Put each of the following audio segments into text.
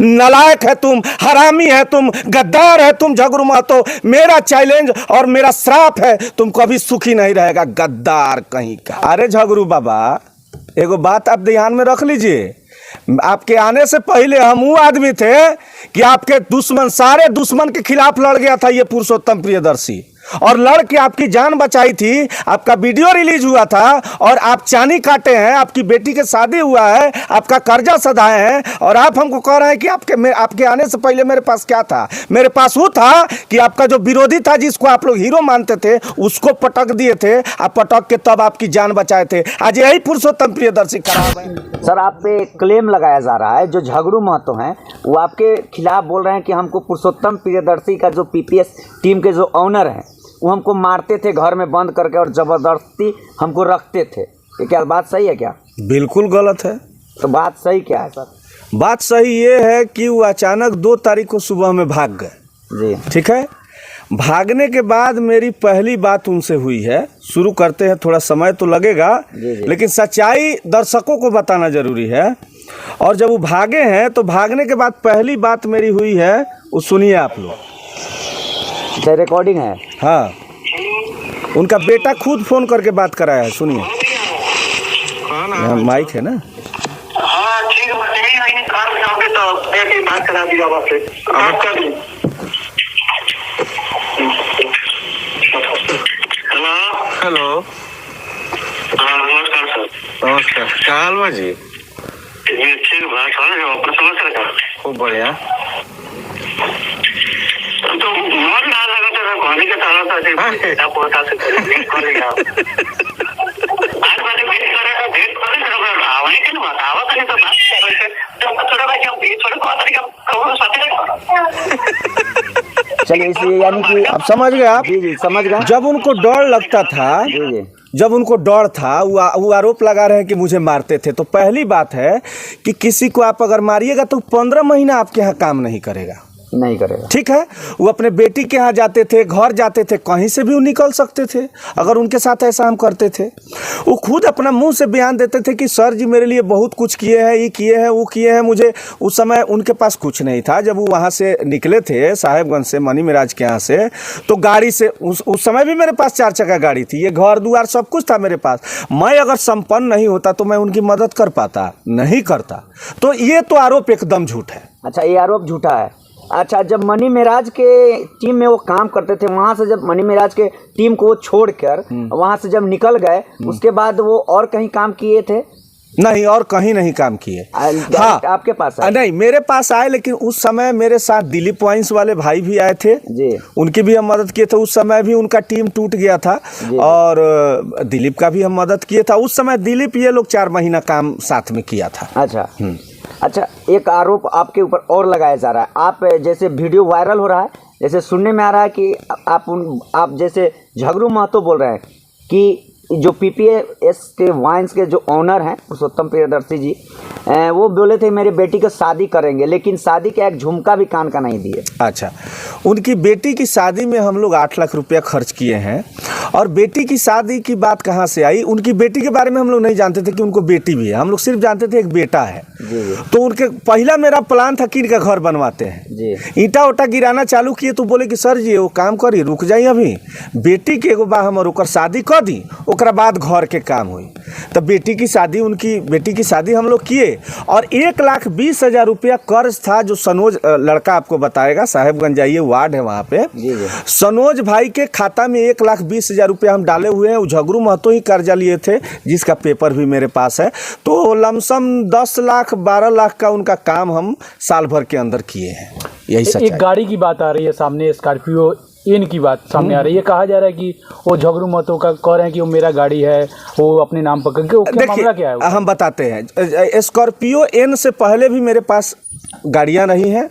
नालायक है तुम, हरामी है तुम, गद्दार है तुम झगड़ू महतो। मेरा चैलेंज और मेरा श्राप है, तुम कभी सुखी नहीं रहेगा, गद्दार कहीं का। अरे झगड़ू बाबा, एगो बात आप ध्यान में रख लीजिए, आपके आने से पहले हम वो आदमी थे कि आपके दुश्मन, सारे दुश्मन के खिलाफ लड़ गया था ये पुरुषोत्तम प्रियदर्शी, और लड़ के आपकी जान बचाई थी। आपका वीडियो रिलीज हुआ था और आप चानी काटे हैं, आपकी बेटी के शादी हुआ है, आपका कर्जा सधाए हैं, और आप हमको कह रहे हैं कि आपके आने से पहले मेरे पास क्या था? मेरे पास वो था कि आपका जो विरोधी था, जिसको आप लोग हीरो मानते थे, उसको पटक दिए थे। आप पटक के तब आपकी जान बचाए थे। आज यही पुरुषोत्तम प्रियदर्शी खराब है। सर, आप पे क्लेम लगाया जा रहा है, जो झगड़ू महतो हैं वो आपके खिलाफ बोल रहे हैं कि हमको पुरुषोत्तम प्रियदर्शी का जो पीपीएस टीम के जो ऑनर हैं वो हमको मारते थे घर में बंद करके और ज़बरदस्ती हमको रखते थे। ये क्या बात सही है क्या? बिल्कुल गलत है। तो बात सही क्या है सर? बात सही ये है कि वो अचानक 2 तारीख को सुबह में भाग गए जी, ठीक है। भागने के बाद मेरी पहली बात उनसे हुई है। शुरू करते हैं, थोड़ा समय तो लगेगा, लेकिन सच्चाई दर्शकों को बताना जरूरी है। और जब वो भागे हैं तो भागने के बाद पहली बात मेरी हुई है, वो सुनिए आप लोग। रिकॉर्डिंग है? हाँ, उनका बेटा खुद फोन करके बात कराया है, सुनिए। माइक है ना? हाँ ठीक है, कार में आओगे तो बात करा दिया आपसे। हेलो हेलो, हाँ नमस्कार सर। नमस्कार। क्या हाल बा जी? ये ठीक बात है, ऑपरेशन सर का खूब बढ़िया। तो मन ना लगा तो घोड़ी के ताला से आप पहुंचा सकते हैं। करेगा आज वाले वेट करेगा, वेट करेगा, आवाज के ना बात आवाज नहीं तो बात करेंगे तो थोड़ा भाई हम बीच थोड़ा कौन तरीका कौन साथी नहीं। चलिए, इसलिए यानी कि अब समझ गए आप? जी समझ गए। जब उनको डर लगता था, जी, जब उनको डर था, वो आरोप लगा रहे हैं कि मुझे मारते थे, तो पहली बात है कि किसी को आप अगर मारिएगा तो 15 महीना आपके यहाँ काम नहीं करेगा, नहीं करेगा, ठीक है। वो अपने बेटी के यहाँ जाते थे, घर जाते थे, कहीं से भी वो निकल सकते थे अगर उनके साथ ऐसा हम करते थे। वो खुद अपना मुंह से बयान देते थे कि सर जी मेरे लिए बहुत कुछ किए हैं, ये किए हैं, वो किए हैं। मुझे उस समय उनके पास कुछ नहीं था। जब वो वहाँ से निकले थे साहेबगंज से, मनी मिराज के यहाँ से, तो गाड़ी से उस समय भी मेरे पास 4 चक्का गाड़ी थी, ये घर दुआर सब कुछ था मेरे पास। मैं अगर संपन्न नहीं होता तो मैं उनकी मदद कर पाता? नहीं करता। तो ये तो आरोप एकदम झूठ है। अच्छा, ये आरोप झूठा है। अच्छा, जब मनी मिराज के टीम में वो काम करते थे, वहाँ से जब मनी मिराज के टीम को वो छोड़कर वहाँ से जब निकल गए, उसके बाद वो और कहीं काम किए थे? नहीं, और कहीं नहीं काम किए। हाँ, आपके पास आए? नहीं, मेरे पास आए, लेकिन उस समय मेरे साथ दिलीप वाइन्स वाले भाई भी आए थे जी, उनकी भी हम मदद किए थे। उस समय भी उनका टीम टूट गया था और दिलीप का भी हम मदद किए था। उस समय दिलीप ये लोग 4 महीना काम साथ में किया था। अच्छा अच्छा, एक आरोप आपके ऊपर और लगाया जा रहा है। आप जैसे वीडियो वायरल हो रहा है, जैसे सुनने में आ रहा है कि आप जैसे झगड़ू महतो बोल रहे हैं कि जो पीपीएस के वाइन्स के जो ऑनर हैं पुरुषोत्तम प्रियदर्शी जी, वो बोले थे मेरी बेटी की शादी करेंगे, लेकिन शादी का एक झुमका भी कान का नहीं दिए। अच्छा, उनकी बेटी की शादी में हम लोग 8 लाख रुपया खर्च किए हैं। और बेटी की शादी की बात कहाँ से आई? उनकी बेटी के बारे में हम लोग नहीं जानते थे कि उनको बेटी भी है, हम लोग सिर्फ जानते थे एक बेटा है। तो उनके पहला मेरा प्लान था कि इनका घर बनवाते हैं। ईंटा उटा गिराना चालू किए तो बोले कि सर जी वो काम करिए, रुक जाइए, अभी बेटी के एगो बा हम ओकर शादी कर दी, ओकरा बाद घर के काम हुई। तो बेटी की शादी, उनकी बेटी की शादी हम लोग किए। और 1,20,000 रुपया कर्ज था, जो सनोज लड़का आपको बताएगा, साहेबगंज जाइए, वार्ड है वहाँ पे, सनोज भाई के खाता में 1,20,000 रुपया हम डाले हुए हैं। वो झगड़ू महतो ही कर्जा लिए थे, जिसका पेपर भी मेरे पास है। तो लमसम 10 लाख 12 लाख का उनका काम हम साल भर के अंदर किए हैं। यही सच है। एक गाड़ी की बात आ रही है सामने, स्कॉर्पियो एन की बात सामने आ रही है। ये कहा जा रहा है कि वो झगड़ू महतो का कह रहे हैं कि वो मेरा गाड़ी है, वो अपने नाम पर करके। क्या मामला क्या है? हम बताते हैं। स्कॉर्पियो एन से पहले भी मेरे पास गाड़ियां नहीं हैं,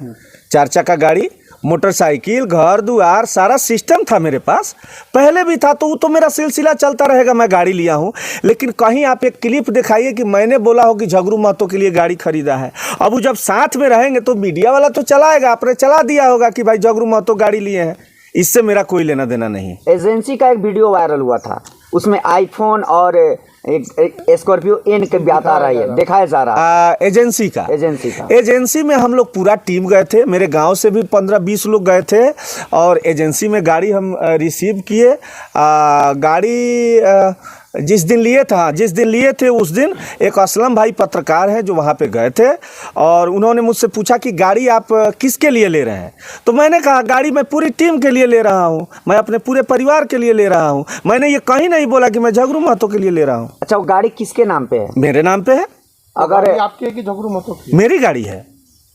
4 चक्का गाड़ी, मोटरसाइकिल, घर दुआर, सारा सिस्टम था मेरे पास, पहले भी था। तो वो तो मेरा सिलसिला चलता रहेगा, मैं गाड़ी लिया हूँ। लेकिन कहीं आप एक क्लिप दिखाइए कि मैंने बोला हो कि झगड़ू महतो के लिए गाड़ी खरीदा है। अब वो जब साथ में रहेंगे तो मीडिया वाला तो चलाएगा, आपने चला दिया होगा कि भाई झगड़ू महतो गाड़ी लिए हैं। इससे मेरा कोई लेना देना नहीं। एजेंसी का एक वीडियो वायरल हुआ था, उसमें आईफोन और एक स्कॉर्पियो एन की बात आ रही है, दिखाया जा रहा है एजेंसी का एजेंसी में हम लोग पूरा टीम गए थे। मेरे गांव से भी 15-20 लोग गए थे और एजेंसी में गाड़ी हम रिसीव किए। गाड़ी जिस दिन लिए थे उस दिन एक असलम भाई पत्रकार हैं जो वहाँ पे गए थे और उन्होंने मुझसे पूछा कि गाड़ी आप किसके लिए ले रहे हैं। तो मैंने कहा गाड़ी मैं पूरी टीम के लिए ले रहा हूँ, मैं अपने पूरे परिवार के लिए ले रहा हूँ। मैंने ये कहीं नहीं बोला कि मैं झगरू महतो के लिए ले रहा हूँ। अच्छा, वो गाड़ी किसके नाम पे है? मेरे नाम पे है। अगर आपकी है कि झगरू महतो की? मेरी गाड़ी है।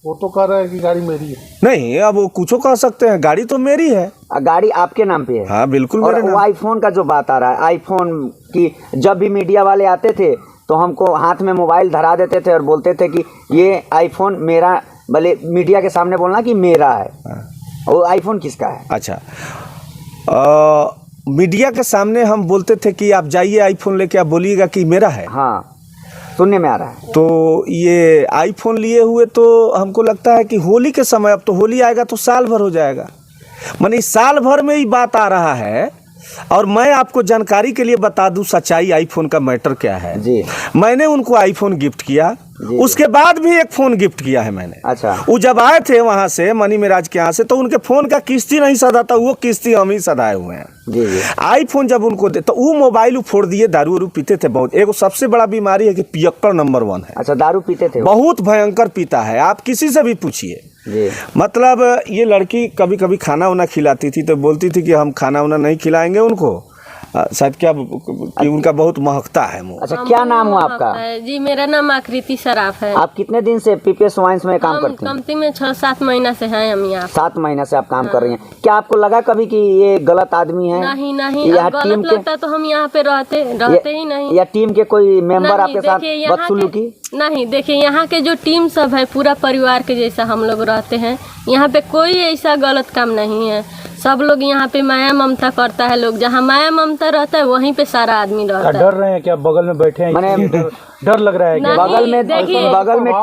वो तो कह रहा है कि गाड़ी मेरी है। नहीं, अब वो कुछ कह सकते हैं, गाड़ी तो मेरी है। गाड़ी आपके नाम पे है? हाँ बिल्कुल और मेरे नाम। वो आईफोन का जो बात आ रहा है, आईफोन की जब भी मीडिया वाले आते थे तो हमको हाथ में मोबाइल धरा देते थे और बोलते थे कि ये आईफोन मेरा, भले मीडिया के सामने बोलना कि मेरा है। वो आईफोन किसका है? अच्छा, मीडिया के सामने हम बोलते थे कि आप जाइए आईफोन लेके, आप बोलिएगा कि मेरा है। हाँ, सुनने में आ रहा है। तो ये आईफोन लिए हुए तो हमको लगता है कि होली के समय, अब तो होली आएगा तो साल भर हो जाएगा, माने साल भर में ही बात आ रहा है। और मैं आपको जानकारी के लिए बता दूं सच्चाई आईफोन का मैटर क्या है जी। मैंने उनको आईफोन गिफ्ट किया, उसके बाद भी एक फोन गिफ्ट किया है मैंने। अच्छा, वो जब आए थे वहां से मनी मिराज के यहाँ से तो उनके फोन का किस्ती नहीं सदा था, वो किस्ती हम ही सदाए हुए हैं। जी जी। आईफोन जब उनको दे तो वो मोबाइल फोड़ दिए, दारू वारू पीते थे बहुत। एक सबसे बड़ा बीमारी है कि पियक्कड़ नंबर 1 है। अच्छा, दारू पीते थे? बहुत भयंकर पीता है, आप किसी से भी पूछिए। मतलब ये लड़की कभी कभी खाना वाना खिलाती थी तो बोलती थी कि हम खाना वाना नहीं खिलाएंगे उनको, शायद क्या कि उनका बहुत महकता है मुँह। अच्छा, क्या नाम हुआ आपका? जी, मेरा नाम आकृति सराफ है। आप कितने दिन से पीपीएस वाइन्स में काम करते हैं? कंपनी में 6-7 महीना से हैं हम यहाँ। 7 महीना से आप काम कर रही हैं। क्या आपको लगा कभी कि ये गलत आदमी है? नहीं, टीम गलत लगता तो हम यहाँ पे रहते ही नहीं। या टीम के कोई मेंबर आपके साथ बदसलूकी? नहीं, देखिए यहाँ के जो टीम सब है पूरा परिवार के जैसा हम लोग रहते हैं। यहाँ पे कोई ऐसा गलत काम नहीं है। सब लोग यहाँ पे माया ममता करता है। लोग जहाँ माया ममता रहता है वहीं पे सारा आदमी रहता है। डर रहे हैं क्या? बगल में बैठे हैं, डर लग रहा है क्या? बगल में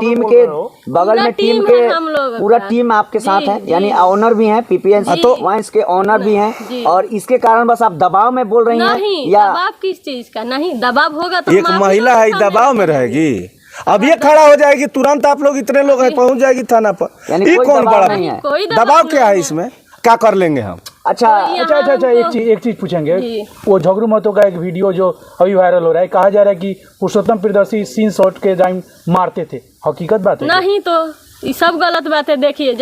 टीम के हम लोग पूरा टीम आपके साथ है, यानी ऑनर भी हैं, पीपीएस वाइन्स के ऑनर भी हैं। और इसके कारण बस आप दबाव में बोल रही हैं या दबाव किस चीज का? नहीं, दबाव होगा तो एक महिला है दबाव में रहेगी, अब ये खड़ा हो जाएगी तुरंत, आप लोग इतने लोग हैं पहुंच जाएगी थाना पर। ये कौन बड़ा दबाव क्या है इसमें? क्या कर लेंगे हम? अच्छा, एक चीज पूछेंगे। वो झगरू महतो का एक वीडियो जो अभी वायरल हो रहा है, कहा जा रहा है कि पुरुषोत्तम प्रियदर्शी सीन शॉट के टाइम मारते थे, हकीकत बात है? नहीं, तो ये सब गलत बात है। देखिए,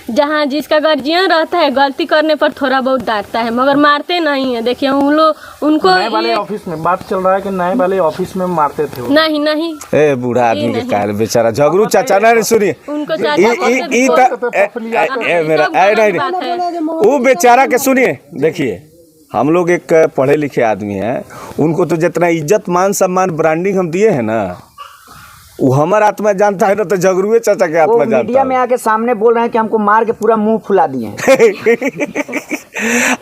जहाँ जिसका गार्जियन रहता है गलती करने पर थोड़ा बहुत डांटता है, मगर मारते नहीं है। देखिए उनको नए वाले ऑफिस में बात चल रहा है कि नए वाले ऑफिस में मारते थे। नहीं, ए बूढ़ा आदमी के काल बेचारा झगरू चाचा ना सुनिए, उनको वो बेचारा के सुनिए। देखिए, हम लोग एक पढ़े लिखे आदमी हैं, उनको तो जितना इज्जत मान सम्मान ब्रांडिंग हम दिए हैं ना, वो हमारा आत्मा जानता है ना, तो झगरुए चाचा के आत्मा जानता है। मीडिया में आके सामने बोल रहे हैं कि हमको मार के पूरा मुंह फुला दिए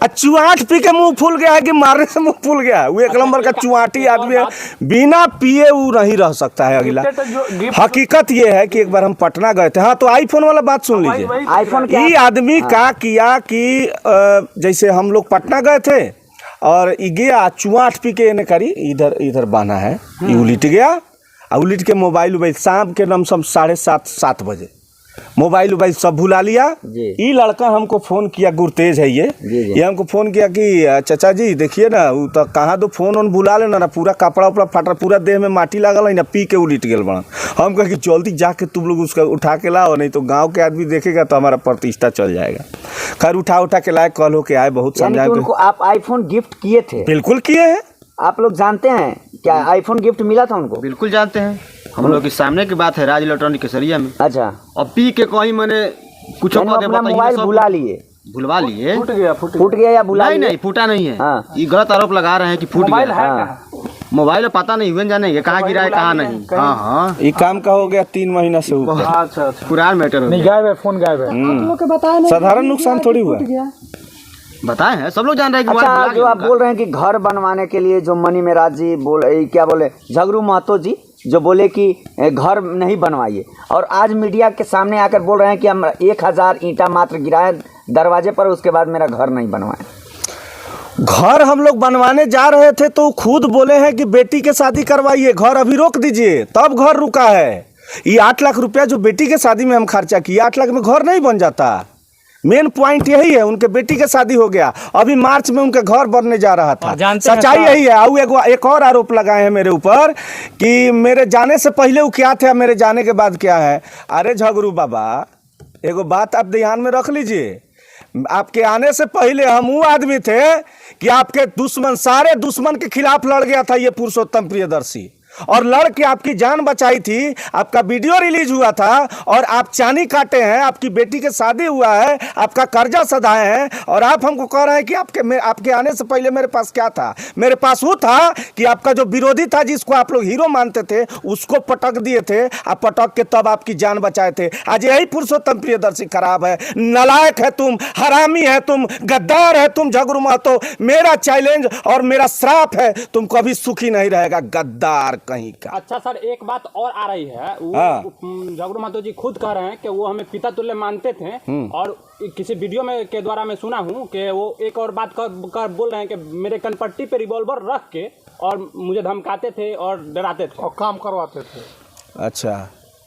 चुआट पी के मुंह फूल गया है कि मारने से मुंह फूल गया है? वो एक नंबर का चुआटी आदमी है, बिना पिए वो नहीं रह सकता है। अगला हकीकत ये है कि एक बार हम पटना गए थे। हाँ, तो आईफोन वाला बात सुन लीजिए। आईफोन ये आदमी क्या किया कि जैसे हम लोग पटना गए थे और गया चुआट पी के करी इधर बांधा है, उलिट गया, उलिट के मोबाइल शाम के लमसम 7:30 बजे मोबाइल सब भुला लिया। ये लड़का हमको फोन किया, गुरतेज है ये हमको फोन किया कि चाचा जी देखिए ना, वो तो कहाँ दो फोन भुला लेना ना, पूरा कपड़ा उपड़ा फाटा, पूरा देह में माटी लागल है ना, पी के उलिट गए बड़ा। हम कहे कि जल्दी जाके तुम लोग उसका उठा के लाओ, नहीं तो गाँव के आदमी देखेगा तो हमारा प्रतिष्ठा चल जाएगा। खैर उठा के लाए, कल होके आए, बहुत समझाए। आप आईफोन गिफ्ट किए थे? बिल्कुल किए हैं। आप लोग जानते हैं क्या आईफोन गिफ्ट मिला था उनको? बिल्कुल जानते हैं, हम लोग के सामने की बात है, राज इलेक्ट्रॉनिक केसरिया में। अच्छा, और पी के कहीं मैंने कुछ मोबाइल भुला लिए? भुलवा लिए? फूट गया या भुला? नहीं, फूटा नहीं है। हाँ। ये गलत आरोप लगा रहे हैं कि फूट गया। हाँ। मोबाइल पता नहीं हुए जाने कहाँ गिरा है कहाँ नहीं। हाँ, ये काम का हो गया 3 महीना से ऊपर। अच्छा, पुराना मैटर नहीं, गायब है, फोन गायब है। साधारण नुकसान थोड़ी हुआ, बताए हैं, सब लोग जान रहे हैं कि अच्छा, जो आप बोल रहे हैं कि घर बनवाने के लिए जो मनी मेराज जी बोले झगरू महतो जी जो बोले कि घर नहीं बनवाइए, और आज मीडिया के सामने आकर बोल रहे हैं कि हम 1000 ईंटा मात्र गिराए दरवाजे पर, उसके बाद मेरा घर नहीं बनवाए। घर हम लोग बनवाने जा रहे थे तो खुद बोले हैं कि बेटी के शादी करवाइए, घर अभी रोक दीजिए, तब घर रुका है। ये 8 लाख रुपया जो बेटी के शादी में हम खर्चा किए, 8 लाख में घर नहीं बन जाता। मेन पॉइंट यही है, उनके बेटी के शादी हो गया, अभी मार्च में उनके घर बनने जा रहा था। सच्चाई यही है। और एक और आरोप लगाए हैं मेरे ऊपर कि मेरे जाने से पहले वो क्या थे, मेरे जाने के बाद क्या है। अरे झगरू बाबा, एगो बात आप ध्यान में रख लीजिए, आपके आने से पहले हम वो आदमी थे कि आपके दुश्मन, सारे दुश्मन के खिलाफ लड़ गया था ये पुरुषोत्तम प्रियदर्शी, और लड़ के आपकी जान बचाई थी। आपका वीडियो रिलीज हुआ था और आप चानी काटे हैं, आपकी बेटी के शादी हुआ है, आपका कर्जा सधाए हैं, और आप हमको कह रहे हैं कि आपके आने से पहले मेरे पास क्या था। मेरे पास वो था कि आपका जो विरोधी था, जिसको आप लोग हीरो मानते थे, उसको पटक दिए थे। आप पटक के तब आपकी जान बचाए थे। आज यही पुरुषोत्तम प्रियदर्शी खराब है, नालायक है तुम, हरामी है तुम, गद्दार है तुम झगरू महतो। मेरा चैलेंज और मेरा श्राप है, तुम कभी सुखी नहीं रहेगा, गद्दार कहीं का। अच्छा सर, एक बात और आ रही है, वो झगरू महतो जी खुद कह रहे हैं कि वो हमें पिता तुल्य मानते थे, और किसी वीडियो में के द्वारा मैं सुना हूं कि वो एक और बात कर बोल रहे हैं कि मेरे कनपट्टी पे रिवॉल्वर रख के और मुझे धमकाते थे और डराते थे और काम करवाते थे। अच्छा,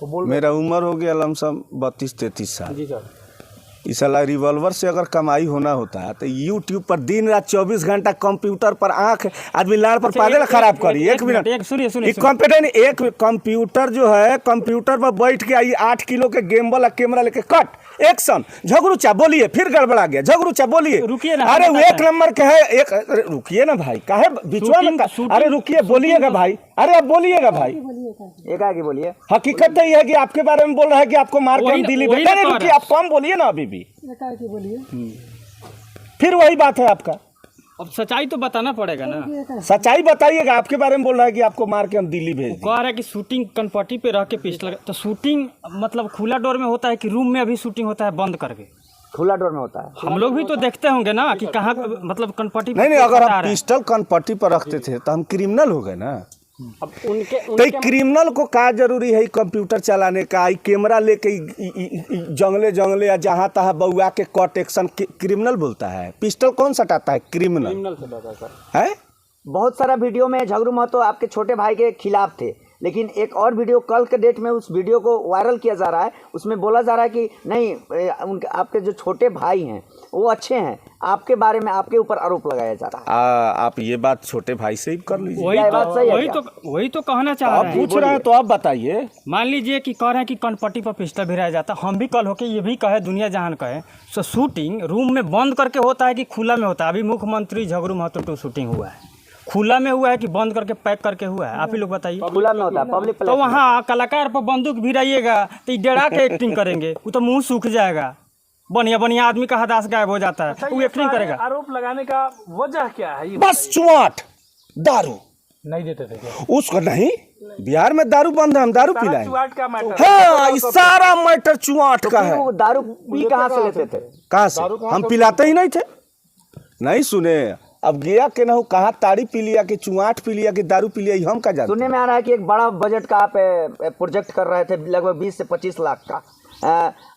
मेरा उम्र हो गया लमसम 32-33 साल। जी सर। इस साला रिवॉल्वर से अगर कमाई होना होता तो यूट्यूब पर दिन रात 24 घंटा कंप्यूटर पर आंख आदमी लाड़ पर पाले खराब करी। एक मिनट, सुनिए कंप्यूटर एक कंप्यूटर जो है, कंप्यूटर पर बैठ के आई 8 किलो के गेमबल कैमरा लेके कट एक्शन। झगड़ूचा बोलिए, फिर गड़बड़ा गया। झगड़ूचा बोलिए, रुकिए ना। अरे वो 1 नंबर के है, एक रुकिए ना भाई, काहे बीचवा में अरे रुकिए, बोलिएगा भाई, अरे आप बोलिएगा भाई, एक आगे बोलिए। हकीकत तो ये है कि आपके बारे में बोल रहा है कि आपको मार कर दिल्ली भेजा। नहीं रुकिए, आप कम बोलिए ना, अभी भी फिर वही बात है आपका। अब सच्चाई तो बताना पड़ेगा ना। सच्चाई बताइएगा, आपके बारे में बोल रहा है कि आपको मार के हम दिल्ली भेज दिए। कह रहा है कि शूटिंग कनपट्टी पे रह के पिस्टल, तो शूटिंग मतलब खुला डोर में होता है कि रूम में अभी शूटिंग होता है बंद करके? खुला डोर में होता है। हम लोग भी तो देखते होंगे ना कि कहाँ मतलब कनपट्टी पे। नहीं, अगर हम पिस्टल कनपट्टी पर रखते थे तो हम क्रिमिनल हो गए ना। अब उनके तो क्रिमिनल को क्या जरूरी है कंप्यूटर चलाने का, कैमरा लेके जंगले या जहाँ तहाँ बउआ के कट एक्शन क्रिमिनल बोलता है। पिस्टल कौन सटाता है? क्रिमिनल है। बहुत सारा वीडियो में झगरू महतो आपके छोटे भाई के खिलाफ थे, लेकिन एक और वीडियो कल के डेट में उस वीडियो को वायरल किया जा रहा है। उसमें बोला जा रहा है कि नहीं, उनके आपके जो छोटे भाई हैं वो अच्छे हैं, आपके बारे में आपके ऊपर आरोप लगाया जा रहा है। आप ये बात छोटे भाई से ही कर लीजिए। वही तो कहना चाह रहे हैं। पूछ रहे हैं तो आप बताइए। मान लीजिए कि कह रहे हैं कि कनपट्टी पर पिस्टल भिराया जाता, हम भी कल होके ये भी कहे, दुनिया जहान कहे, सो शूटिंग रूम में बंद करके होता है कि खुला में होता है? अभी मुख्यमंत्री झगरू महतो 2 शूटिंग हुआ है, खुला में हुआ है कि बंद करके पैक करके हुआ है? आप ही लोग बताइए। खुला में होता है, पब्लिक। तो वहाँ कलाकार पर बंदूक भिराइएगा तो डरा के एक्टिंग करेंगे, वो तो मुंह सूख जाएगा। बढ़िया आदमी का हदास गायब हो जाता है, वो एक्टिंग करेगा। आरोप लगाने का वजह क्या है? बस चुआट, दारू नहीं देते थे क्या? उसको नहीं, बिहार में दारू बंद है, हम दारू पिलाएं। चुआट का मैटर। हाँ, इस सारा मैटर चुआट का है। वो दारू पी कहाँ से लेते थे? कहाँ से? हम पिलाते ही नहीं थे। नहीं सुने, अब गया के ना हो, कहाँ ताड़ी पी लिया कि चुआट पी लिया कि दारू पी लिया, हम का जानते। सुनने में आ रहा है कि एक बड़ा बजट का आप प्रोजेक्ट कर रहे थे, लगभग 20 से 25 लाख का,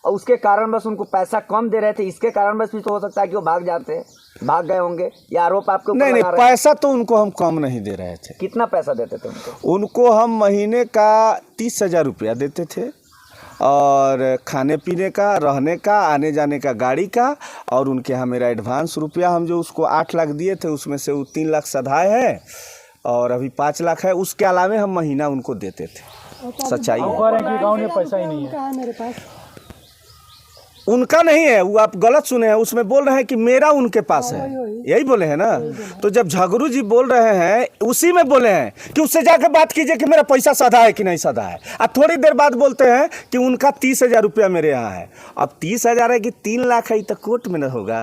उसके कारण बस उनको पैसा कम दे रहे थे। इसके कारण बस भी तो हो सकता है कि वो भाग गए होंगे, या आरोप आपके ऊपर नहीं, पैसा तो उनको हम कम नहीं दे रहे थे। कितना पैसा देते थे उनको हम महीने का 30,000 रुपया देते थे, और खाने पीने का, रहने का, आने जाने का, गाड़ी का, और उनके यहाँ मेरा एडवांस रुपया, हम जो उसको 8 लाख दिए थे उसमें से वो 3 लाख सधाए हैं और अभी 5 लाख है। उसके अलावे हम महीना उनको देते थे। सच्चाई है। कह रहे हैं कि गाँव में पैसा ही नहीं है। मेरे पास उनका नहीं है, वो आप गलत सुने हैं। उसमें बोल रहे हैं कि मेरा उनके पास है, यही बोले हैं ना। तो जब झगरू जी बोल रहे हैं, उसी में बोले हैं कि उससे जाकर बात कीजिए कि मेरा पैसा सधा है कि नहीं सधा है। अब थोड़ी देर बाद बोलते हैं कि उनका 30,000 रुपया मेरे यहाँ है। अब 30,000 है कि 3 लाख है, तो कोर्ट में न होगा।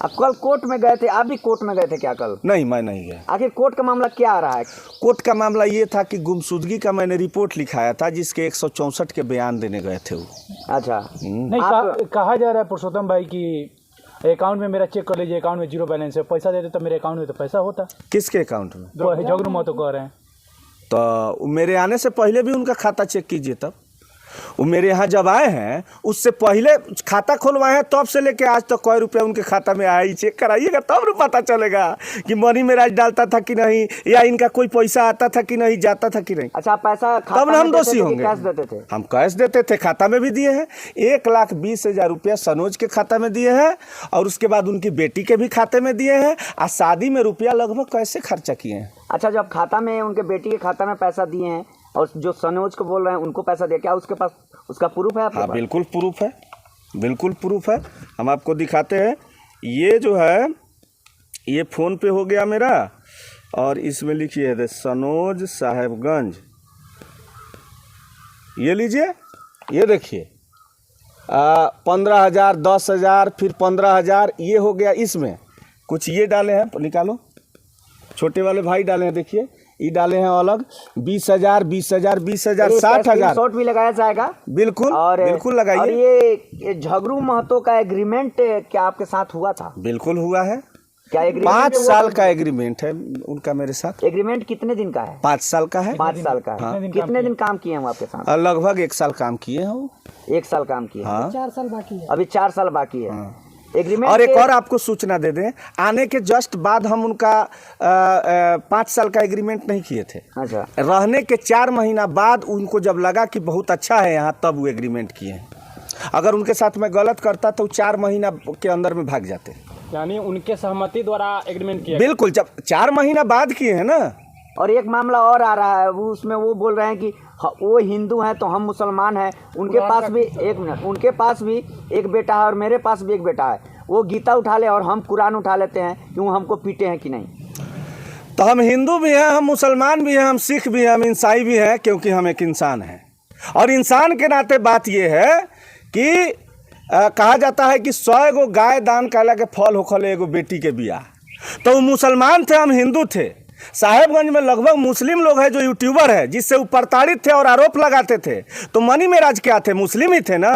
आप कल कोर्ट में गए थे? आप भी कोर्ट में गए थे क्या कल? नहीं, मैं नहीं गया। आखिर कोर्ट का मामला क्या आ रहा है? कोर्ट का मामला ये था कि गुमशुदगी का मैंने रिपोर्ट लिखाया था, जिसके 164 के बयान देने गए थे वो। अच्छा, नहीं, कहा जा रहा है पुरुषोत्तम भाई की अकाउंट में मेरा चेक कर लीजिए, अकाउंट में 0 बैलेंस है। पैसा देते तो मेरे अकाउंट में तो पैसा होता। किसके अकाउंट में? झगरू महतो कह रहे हैं। तो मेरे आने से पहले भी उनका खाता चेक कीजिए तब। वो मेरे यहाँ जब आए हैं उससे पहले खाता खुलवाए हैं, तब से लेके आज तक कोई रुपया उनके खाता में आया ही चेक कराइएगा तब न पता चलेगा कि मनी मेराज डालता था कि नहीं, या इनका कोई पैसा आता था कि नहीं, जाता था कि नहीं। अच्छा, आप पैसा तब ना हम दोषी होंगे। कैश देते थे? हम कैश देते थे, खाता में भी दिए हैं। 1,20,000 रुपया सनोज के खाता में दिए हैं और उसके बाद उनकी बेटी के भी खाते में दिए हैं, और शादी में रुपया लगभग कैसे खर्चा किए हैं। अच्छा, जब खाता में उनके बेटी के खाता में पैसा दिए हैं और जो सनोज को बोल रहे हैं उनको पैसा दिया, क्या उसके पास उसका प्रूफ है आपके हाँ पास? बिल्कुल प्रूफ है, बिल्कुल प्रूफ है। हम आपको दिखाते हैं। ये जो है ये फ़ोन पे हो गया मेरा, और इसमें लिखिए है सनोज साहेबगंज। ये लीजिए, ये देखिए 15,000, 10,000, फिर 15,000, ये हो गया। इसमें कुछ ये डाले हैं, निकालो, छोटे वाले भाई डाले हैं, देखिए ये डाले हैं अलग 20,000, 20,000, 20,000, 60,000 शॉट भी लगाया जाएगा। बिल्कुल, और बिल्कुल लगाइए। और ये झगरू महतो का एग्रीमेंट क्या आपके साथ हुआ था? बिल्कुल हुआ है। क्या एग्रीमेंट? 5 साल का एग्रीमेंट है उनका मेरे साथ। एग्रीमेंट कितने दिन का है? 5 साल का है। 5 साल का है। हाँ। कितने दिन काम किए हैं वो आपके साथ? लगभग 1 साल काम किए हैं वो। 1 साल काम किए। हाँ। 4 साल बाकी है। अभी 4 साल बाकी है। हाँ। एग्रीमेंट। और एक और आपको सूचना दे दें, आने के जस्ट बाद हम उनका 5 साल का एग्रीमेंट नहीं किए थे। अच्छा। रहने के 4 महीना बाद उनको जब लगा कि बहुत अच्छा है यहाँ, तब वो एग्रीमेंट किए हैं। अगर उनके साथ मैं गलत करता तो 4 महीना के अंदर में भाग जाते। यानी उनके सहमति द्वारा एग्रीमेंट किया? बिल्कुल, जब 4 महीना बाद किए हैं ना। और एक मामला और आ रहा है, वो उसमें वो बोल रहे हैं कि वो हिंदू हैं तो हम मुसलमान हैं। उनके पास भी, एक मिनट, उनके पास भी एक बेटा है और मेरे पास भी एक बेटा है। वो गीता उठा ले और हम कुरान उठा लेते हैं, क्यों हमको पीटे हैं कि नहीं? तो हम हिंदू भी हैं, हम मुसलमान भी हैं, हम सिख भी हैं, हम ईसाई भी हैं, क्योंकि हम एक इंसान हैं। और इंसान के नाते बात ये है कि कहा जाता है कि 100 गो गाय दान कैला के फल होखले एगो बेटी के बियाह। तो वो मुसलमान थे, हम हिंदू थे। साहेबगंज में लगभग मुस्लिम लोग हैं जो यूट्यूबर है, जिससे वो प्रताड़ित थे और आरोप लगाते थे। तो मनी मेराज क्या थे? मुस्लिम ही थे ना।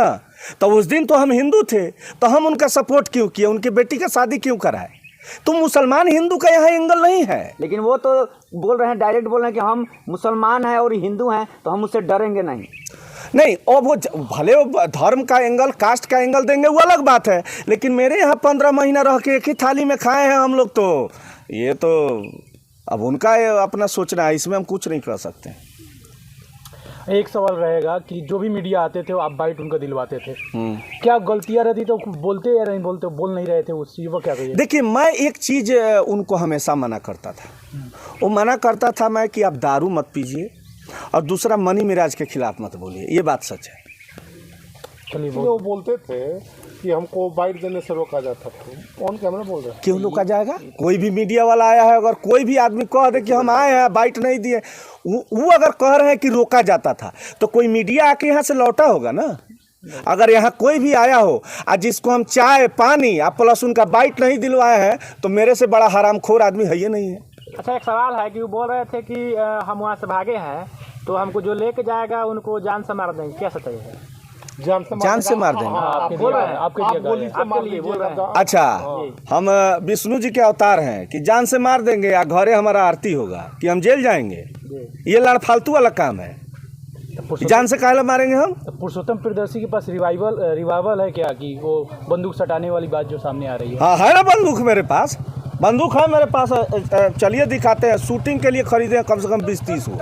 तो उस दिन तो हम हिंदू थे, तो हम उनका सपोर्ट क्यों किए, उनकी बेटी का शादी क्यों कराए? तो मुसलमान हिंदू का यहाँ एंगल नहीं है। लेकिन वो तो बोल रहे हैं, डायरेक्ट बोल रहे हैं कि हम मुसलमान हैं और हिंदू हैं तो हम उससे डरेंगे नहीं। नहीं, और वो भले वो धर्म का एंगल, कास्ट का एंगल देंगे, वो अलग बात है। लेकिन मेरे यहाँ 15 महीना रह के एक ही थाली में खाए हैं हम लोग, तो ये तो अब उनका अपना सोचना है, इसमें हम कुछ नहीं कर सकते। एक सवाल रहेगा कि जो भी मीडिया आते थे वो आप बाइट उनका दिलवाते थे, क्या गलतियां रहती तो बोलते या नहीं बोलते, बोल नहीं रहे थे उस चीज़ को, क्या कहिए? देखिए, मैं एक चीज़ उनको हमेशा मना करता था। वो मना करता था मैं कि आप दारू मत पीजिए, और दूसरा मनी मेराज के खिलाफ मत बोलिए। ये बात सच है। चलिए, वो बोलते थे कि हमको बाइट देने से रोका जाता था। ऑन कैमरा बोल रहे हैं। क्यों रोका जाएगा? कोई भी मीडिया वाला आया है, अगर कोई भी आदमी कह दे कि हम आए हैं बाइट नहीं दिए, वो अगर कह रहे हैं कि रोका जाता था, तो कोई मीडिया आके यहाँ से लौटा होगा ना। अगर यहाँ कोई भी आया हो और जिसको हम चाय पानी और प्लस उनका बाइट नहीं दिलवाया है, तो मेरे से बड़ा हरामखोर आदमी है ये नहीं है। अच्छा, एक सवाल है कि वो बोल रहे थे कि हम वहाँ से भागे हैं तो हमको जो लेके जाएगा उनको जान से मार देंगे, क्या सच है? जान से मार देंगे। आपके बोल रहे हैं, आपके लिए बोल रहे हैं। अच्छा, हम विष्णु जी के अवतार हैं कि जान से मार देंगे या घरे हमारा आरती होगा कि हम जेल जाएंगे? ये लाड़ फालतू वाला काम है। जान से काहे मारेंगे हम? पुरुषोत्तम प्रियदर्शी के पास रिवाइवल है क्या, कि वो बंदूक सटाने वाली बात जो सामने आ रही है? हाँ, है ना बंदूक मेरे पास, बंदूक है मेरे पास। चलिए दिखाते हैं। शूटिंग के लिए खरीदे हैं कम से कम 20-30 हो,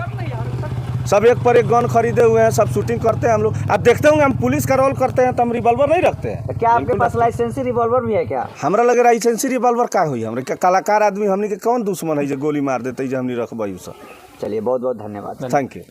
सब एक पर एक गन खरीदे हुए हैं, सब शूटिंग करते हैं हम लोग। आप देखते होंगे हम पुलिस का रोल करते हैं तो हम रिवॉल्वर नहीं रखते हैं। क्या आपके पास लाइसेंसी रिवॉल्वर भी है क्या? हमरा लगे लाइसेंसी रिवॉल्वर का हुई, हमरे कलाकार आदमी, हमने के कौन दुश्मन है जो गोली मार देते जो हमने रखबई। सब चलिए, बहुत बहुत धन्यवाद। Thank you.